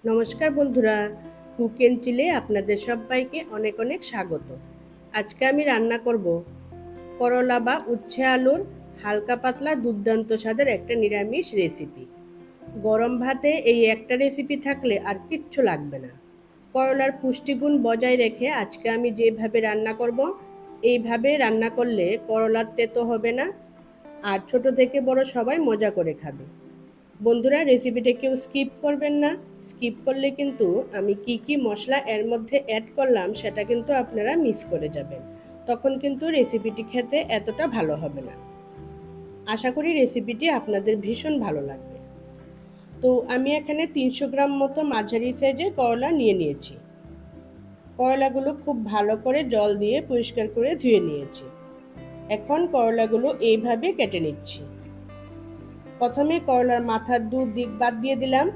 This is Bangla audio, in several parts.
নমস্কার বন্ধুরা, কুক এন্ড চিলে আপনাদের সবাইকে অনেক অনেক স্বাগত। আজকে আমি রান্না করব করলা বা উচ্ছে আলুর হালকা পাতলা দুর্দান্ত স্বাদের একটা নিরামিষ রেসিপি। গরম ভাতে এই একটা রেসিপি থাকলে আর কিচ্ছু লাগবে না। করলার পুষ্টিগুণ বজায় রেখে আজকে আমি যেভাবে রান্না করব, এইভাবে রান্না করলে করলার তেতো হবে না, আর ছোট থেকে বড় সবাই মজা করে খাবে। বন্ধুরা, রেসিপিটা কেউ স্কিপ করবেন না। স্কিপ করলে কিন্তু আমি কি কি মশলা এর মধ্যে অ্যাড করলাম সেটা কিন্তু আপনারা মিস করে যাবেন। তখন কিন্তু রেসিপিটি খেতে এতটা ভালো হবে না। আশা করি রেসিপিটি আপনাদের ভীষণ ভালো লাগবে। তো আমি এখানে 300 গ্রাম মতো মাঝারি সাইজের করলা নিয়ে নিয়েছি। করলাগুলো খুব ভালো করে জল দিয়ে পরিষ্কার করে ধুয়ে নিয়েছি। এখন করলাগুলো এইভাবে কেটে নিচ্ছি। প্রথমে করলার মাথার দিক বাদ দিয়ে দিলাম।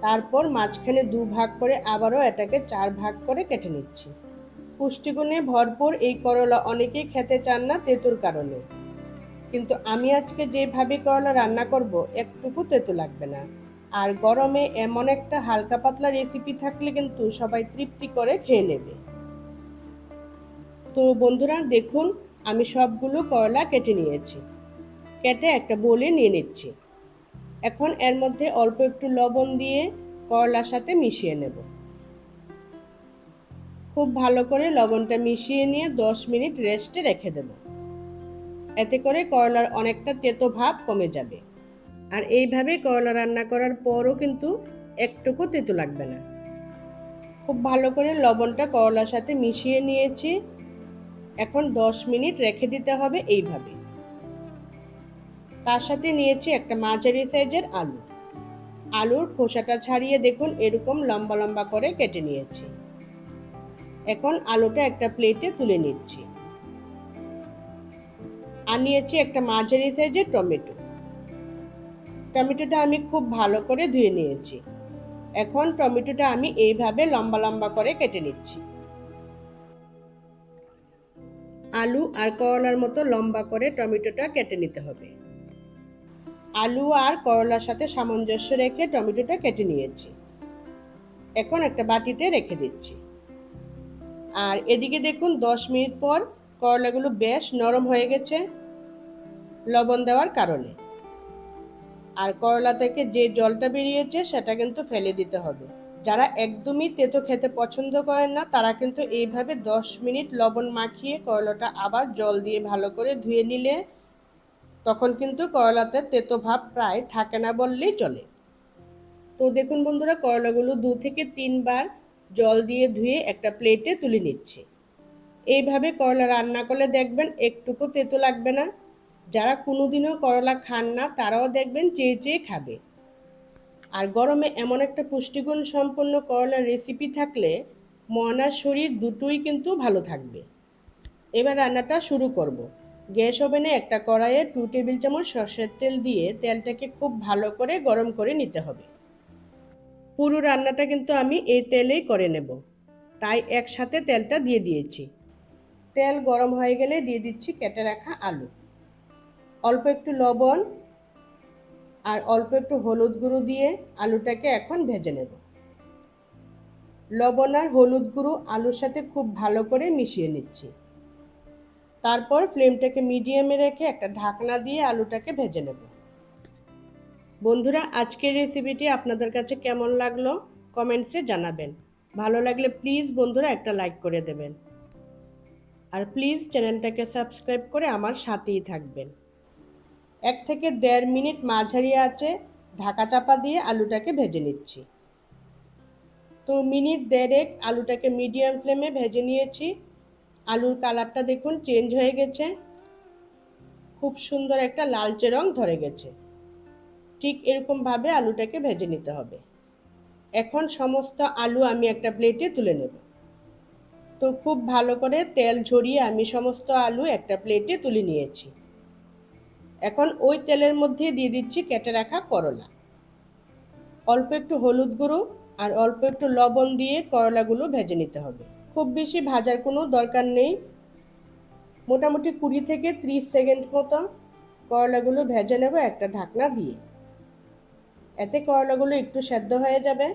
তারপর মাঝখানে 2 ভাগ করে আবারও এটাকে 4 ভাগ করে কেটে নিচ্ছি। পুষ্টিগুণে ভরপুর এই করলা অনেকেই খেতে চান না তেঁতুর কারণে, কিন্তু আমি আজকে যেভাবে করলা রান্না করব একটুকু তেঁতু লাগবে না। আর গরমে এমন একটা হালকা পাতলা রেসিপি থাকলে কিন্তু সবাই তৃপ্তি করে খেয়ে নেবে। তো বন্ধুরা দেখুন, আমি সবগুলো করলা কেটে নিয়েছি। কেটে একটা বোলে নিয়ে নিচ্ছি। এখন এর মধ্যে অল্প একটু লবণ দিয়ে করলার সাথে মিশিয়ে নেব। খুব ভালো করে লবণটা মিশিয়ে নিয়ে 10 মিনিট রেস্টে রেখে দেব। এতে করে করলার অনেকটা তেতো ভাব কমে যাবে। আর এইভাবে করলা রান্না করার পরও কিন্তু একটুকু তেতো লাগবে না। খুব ভালো করে লবণটা করলার সাথে মিশিয়ে নিয়েছি। এখন 10 মিনিট রেখে দিতে হবে এইভাবে। তার সাথে নিয়েছি একটা মাঝারি সাইজের আলু। আলুর খোসাটা ছাড়িয়ে দেখুন এরকম লম্বা লম্বা করে কেটে নিয়েছি। এখন আলুটা একটা প্লেটে তুলে নিচ্ছি। আর নিয়েছি একটা মাঝারি সাইজের টমেটো। টমেটোটা আমি খুব ভালো করে ধুয়ে নিয়েছি। এখন টমেটোটা আমি এইভাবে লম্বা লম্বা করে কেটে নিচ্ছি। আলু আর করলার মতো লম্বা করে টমেটোটা কেটে নিতে হবে। আলু আর করলার সাথে সামঞ্জস্য রেখে টমেটোটা কেটে নিয়েছি। এখন একটা বাটিতে রেখে দিচ্ছি। আর এদিকে দেখুন 10 মিনিট পর করলাগুলো বেশ নরম হয়ে গেছে লবণ দেওয়ার কারণে। আর করলা থেকে যে জলটা বেরিয়েছে সেটা কিন্তু ফেলে দিতে হবে। যারা একদমই তেতো খেতে পছন্দ করেন না তারা কিন্তু এইভাবে 10 মিনিট লবণ মাখিয়ে করলাটা আবার জল দিয়ে ভালো করে ধুয়ে নিলে তখন কিন্তু করলাতে তেতো ভাব প্রায় থাকে না বললেই চলে। তো দেখুন বন্ধুরা, করলাগুলো 2 থেকে 3 বার জল দিয়ে ধুয়ে একটা প্লেটে তুলে নিচ্ছি। এইভাবে করলা রান্না করলে দেখবেন একটুকু তেতো লাগবে না। যারা কোনোদিনও করলা খান না তারাও দেখবেন চেয়ে চেয়ে খাবে। আর গরমে এমন একটা পুষ্টিগুণ সম্পন্ন করলার রেসিপি থাকলে মন আর শরীর দুটোই কিন্তু ভালো থাকবে। এবার রান্নাটা শুরু করব। গ্যাস ওভেনে একটা কড়াইয়ে 2 টেবিল চামচ সরষের তেল দিয়ে তেলটাকে খুব ভালো করে গরম করে নিতে হবে। পুরো রান্নাটা কিন্তু আমি এই তেলেই করে নেব, তাই একসাথে তেলটা দিয়ে দিয়েছি। তেল গরম হয়ে গেলে দিয়ে দিচ্ছি কেটে রাখা আলু। অল্প একটু লবণ আর অল্প একটু হলুদ গুঁড়ো দিয়ে আলুটাকে এখন ভেজে নেব। লবণ আর হলুদ গুঁড়ো আলুর সাথে খুব ভালো করে মিশিয়ে নিচ্ছি। তারপর ফ্লেমটাকে মিডিয়ামে রেখে একটা ঢাকনা দিয়ে আলুটাকে ভেজে নেব। বন্ধুরা, আজকের রেসিপিটি আপনাদের কাছে কেমন লাগলো কমেন্টসে জানাবেন। ভালো লাগলে প্লিজ বন্ধুরা একটা লাইক করে দেবেন। আর প্লিজ চ্যানেলটাকে সাবস্ক্রাইব করে আমার সাথেই থাকবেন। 1 থেকে 1.5 মিনিট মাঝারি আঁচে ঢাকা চাপা দিয়ে আলুটাকে ভেজে নিচ্ছি। তো মিনিট 1.5 আলুটাকে মিডিয়াম ফ্লেমে ভেজে নিয়েছি। আলুর কালারটা দেখুন চেঞ্জ হয়ে গেছে, খুব সুন্দর একটা লালচে রং ধরে গেছে। ঠিক এরকমভাবে আলুটাকে ভেজে নিতে হবে। এখন সমস্ত আলু আমি একটা প্লেটে তুলে নেব। তো খুব ভালো করে তেল ঝরিয়ে আমি সমস্ত আলু একটা প্লেটে তুলে নিয়েছি। এখন ওই তেলের মধ্যে দিয়ে দিচ্ছি কেটে রাখা করলা। অল্প একটু হলুদ গুঁড়ো আর অল্প একটু লবণ দিয়ে করলাগুলো ভেজে নিতে হবে। খুব বেশি ভাজার কোনো দরকার নেই। মোটামুটি 20 থেকে 30 সেকেন্ড মতো করলাগুলো ভেজে নেব একটা ঢাকনা দিয়ে। এতে করলাগুলো একটু সেদ্ধ হয়ে যাবে।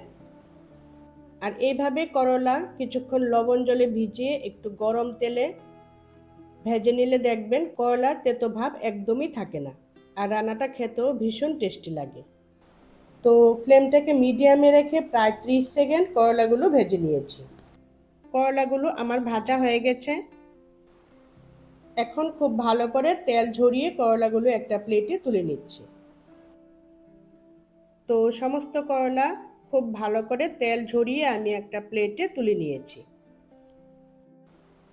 আর এইভাবে করলা কিছুক্ষণ লবণ জলে ভিজিয়ে একটু গরম তেলে ভেজে নিলে দেখবেন করলার তেতো ভাব একদমই থাকে না, আর রান্নাটা খেতেও ভীষণ টেস্টি লাগে। তো ফ্লেমটাকে মিডিয়ামে রেখে প্রায় 30 সেকেন্ড করলাগুলো ভেজে নিয়েছি। করলাগুলো আমার ভাজা হয়ে গেছে। এখন খুব ভালো করে তেল ঝরিয়ে করলাগুলো একটা প্লেটে তুলে নিচ্ছি। তো সমস্ত করলা খুব ভালো করে তেল ঝরিয়ে আমি একটা প্লেটে তুলে নিয়েছি।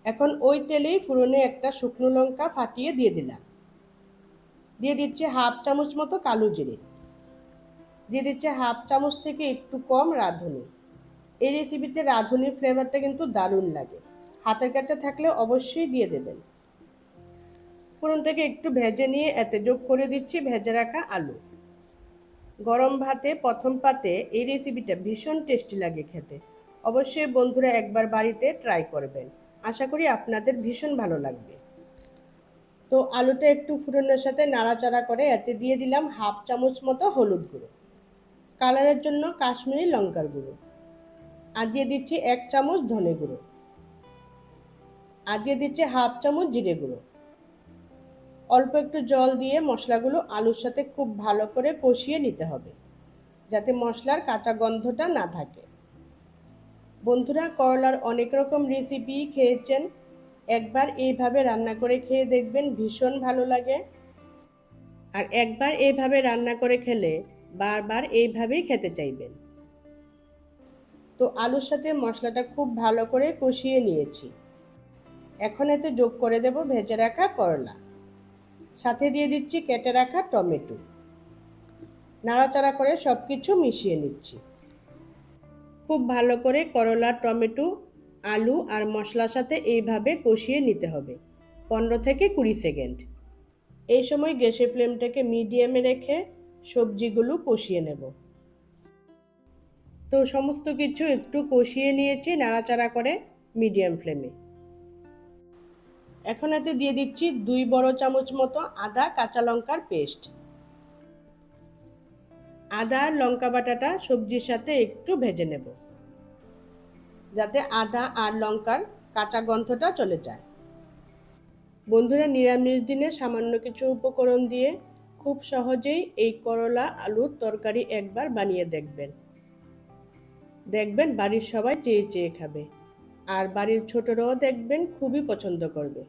এখন ওই তেলেই ফোড়নে একটা শুকনো লঙ্কা ফাটিয়ে দিয়ে দিলাম। দিয়ে দিচ্ছি হাফ চামচ মতো কালো জিরে। দিয়ে দিচ্ছে হাফ চামচ থেকে একটু কম রাঁধুনি। এই রেসিপিতে রাঁধুনির ফ্লেভারটা কিন্তু দারুণ লাগে। হাতের কাছে থাকলে অবশ্যই দিয়ে দেবেন। ফোড়নটাকে একটু ভেজে নিয়ে এতে যোগ করে দিচ্ছি ভেজে রাখা আলু। গরম ভাতে প্রথম পাতে এই রেসিপিটা ভীষণ টেস্টি লাগে খেতে। অবশ্যই বন্ধুরা একবার বাড়িতে ট্রাই করবেন। আশা করি আপনাদের ভীষণ ভালো লাগবে। তো আলুটা একটু ফোড়নের সাথে নাড়াচাড়া করে এতে দিয়ে দিলাম হাফ চামচ মতো হলুদ গুঁড়ো, কালারের জন্য কাশ্মীরি লঙ্কার গুঁড়ো, আর দিয়ে দিচ্ছি 1 চামচ ধনে গুঁড়ো, আর দিয়ে দিচ্ছি হাফ চামচ জিরে গুঁড়ো। অল্প একটু জল দিয়ে মশলাগুলো আলুর সাথে খুব ভালো করে কষিয়ে নিতে হবে, যাতে মশলার কাঁচা গন্ধটা না থাকে। বন্ধুরা করলার অনেক রকম রেসিপি খেয়েছেন, একবার এইভাবে রান্না করে খেয়ে দেখবেন ভীষণ ভালো লাগে। আর একবার এইভাবে রান্না করে খেলে বারবার এইভাবেই খেতে চাইবেন। তো আলুর সাথে মশলাটা খুব ভালো করে কষিয়ে নিয়েছি। এখন এতে যোগ করে দেব ভেজে রাখা করলা, সাথে দিয়ে দিচ্ছি কেটে রাখা টমেটো। নাড়াচাড়া করে সব কিছু মিশিয়ে নিচ্ছি। খুব ভালো করে করলা, টমেটো, আলু আর মশলার সাথে এইভাবে কষিয়ে নিতে হবে 15 থেকে 20 সেকেন্ড। এই সময় গ্যাসের ফ্লেমটাকে মিডিয়ামে রেখে সবজিগুলো কষিয়ে নেব। তো সমস্ত কিছু একটু কষিয়ে নিয়েছি নাড়াচাড়া করে মিডিয়াম ফ্লেমে। এখন এতে দিয়ে দিচ্ছি 2 বড় চামচ মতো আদা কাঁচা লঙ্কার পেস্ট। আদা আর লঙ্কা বাটাটা সবজির সাথে একটু ভেজে নেব, যাতে আদা আর লঙ্কার কাঁচা গন্ধটা চলে যায়। বন্ধুরা নিরামিষ দিনে সামান্য কিছু উপকরণ দিয়ে খুব সহজেই এই করলা আলুর তরকারি একবার বানিয়ে দেখবেন। দেখবেন বাড়ির সবাই চেয়ে চেয়ে খাবে, আর বাড়ির ছোটরাও দেখবেন খুবই পছন্দ করবে।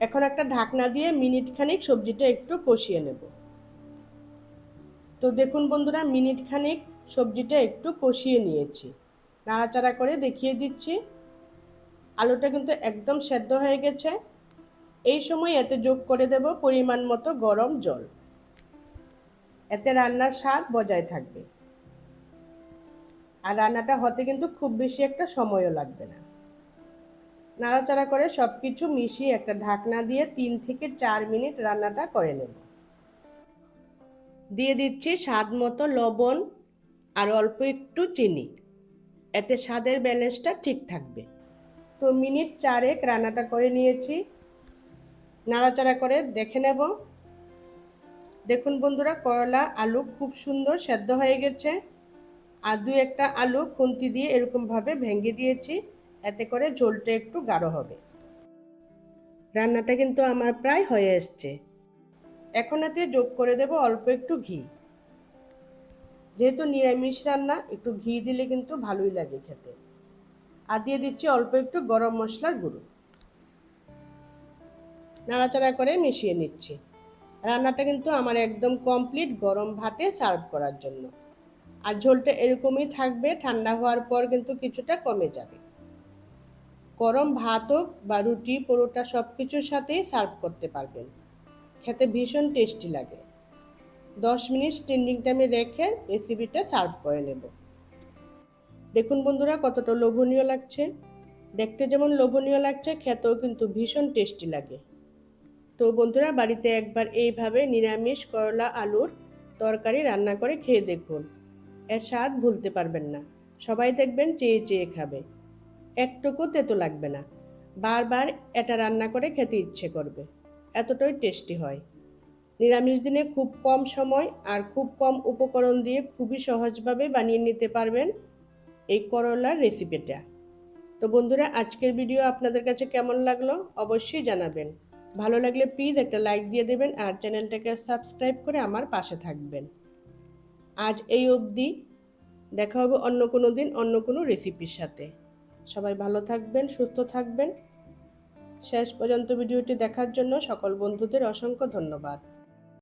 এখন একটা ঢাকনা দিয়ে মিনিট খানিক সবজিটা একটু কষিয়ে নেব। তো দেখুন বন্ধুরা, মিনিট খানিক সবজিটা একটু কষিয়ে নিয়েছি। নাড়াচাড়া করে দেখিয়ে দিচ্ছি আলুটা কিন্তু একদম সেদ্ধ হয়ে গেছে। এই সময় এতে যোগ করে দেব পরিমাণ মতো গরম জল। এতে রান্নার স্বাদ বজায় থাকবে, আর রান্নাটা হতে কিন্তু খুব বেশি একটা সময়ও লাগবে না। নাড়াচাড়া করে সব কিছু মিশিয়ে একটা ঢাকনা দিয়ে 3 থেকে 4 মিনিট রান্নাটা করে নেব। দিয়ে দিচ্ছি স্বাদ মতো লবণ আর অল্প একটু চিনি, এতে স্বাদের ব্যালেন্সটা ঠিক থাকবে। তো মিনিট 4 রান্নাটা করে নিয়েছি। নাড়াচাড়া করে দেখে নেব। দেখুন বন্ধুরা, করলা আলু খুব সুন্দর সেদ্ধ হয়ে গেছে। আর 2-1টা আলু খুন্তি দিয়ে এরকমভাবে ভেঙে দিয়েছি, এতে করে ঝোলটা একটু গাঢ় হবে। রান্নাটা কিন্তু আমার প্রায় হয়ে এসছে। এখন এতে যোগ করে দেব অল্প একটু ঘি। যেহেতু নিরামিষ রান্না, একটু ঘি দিলে কিন্তু ভালোই লাগে খেতে। আর দিয়ে দিচ্ছি অল্প একটু গরম মশলার গুঁড়ো। নাড়াচাড়া করে মিশিয়ে নিচ্ছি। রান্নাটা কিন্তু আমার একদম কমপ্লিট গরম ভাতে সার্ভ করার জন্য। আর ঝোলটা এরকমই থাকবে, ঠান্ডা হওয়ার পর কিন্তু কিছুটা কমে যাবে। গরম ভাত হোক বা রুটি, পরোটা সব কিছুর সাথেই সার্ভ করতে পারবেন। খেতে ভীষণ টেস্টি লাগে। 10 মিনিট স্ট্যান্ডিং টাইমে রেখে রেসিপিটা সার্ভ করে নেব। দেখুন বন্ধুরা কতটা লোভনীয় লাগছে। দেখতে যেমন লোভনীয় লাগছে, খেতেও কিন্তু ভীষণ টেস্টি লাগে। তো বন্ধুরা বাড়িতে একবার এইভাবে নিরামিষ করলা আলুর তরকারি রান্না করে খেয়ে দেখুন, এর স্বাদ ভুলতে পারবেন না। সবাই দেখবেন চেয়ে চেয়ে খাবে, একটুকু তেতো লাগবে না। বারবার এটা রান্না করে খেতে ইচ্ছে করবে, এতটাই টেস্টি হয়। নিরামিষ দিনে খুব কম সময় আর খুব কম উপকরণ দিয়ে খুবই সহজভাবে বানিয়ে নিতে পারবেন এই করলার রেসিপিটা। তো বন্ধুরা, আজকের ভিডিও আপনাদের কাছে কেমন লাগলো অবশ্যই জানাবেন। ভালো লাগলে প্লিজ একটা লাইক দিয়ে দেবেন আর চ্যানেলটাকে সাবস্ক্রাইব করে আমার পাশে থাকবেন। আজ এই অবধি, দেখা হবে অন্য কোনো দিন অন্য কোনো রেসিপির সাথে। সবাই ভালো থাকবেন, সুস্থ থাকবেন। শেষ পর্যন্ত ভিডিওটি দেখার জন্য সকল বন্ধুদের অসংখ্য ধন্যবাদ।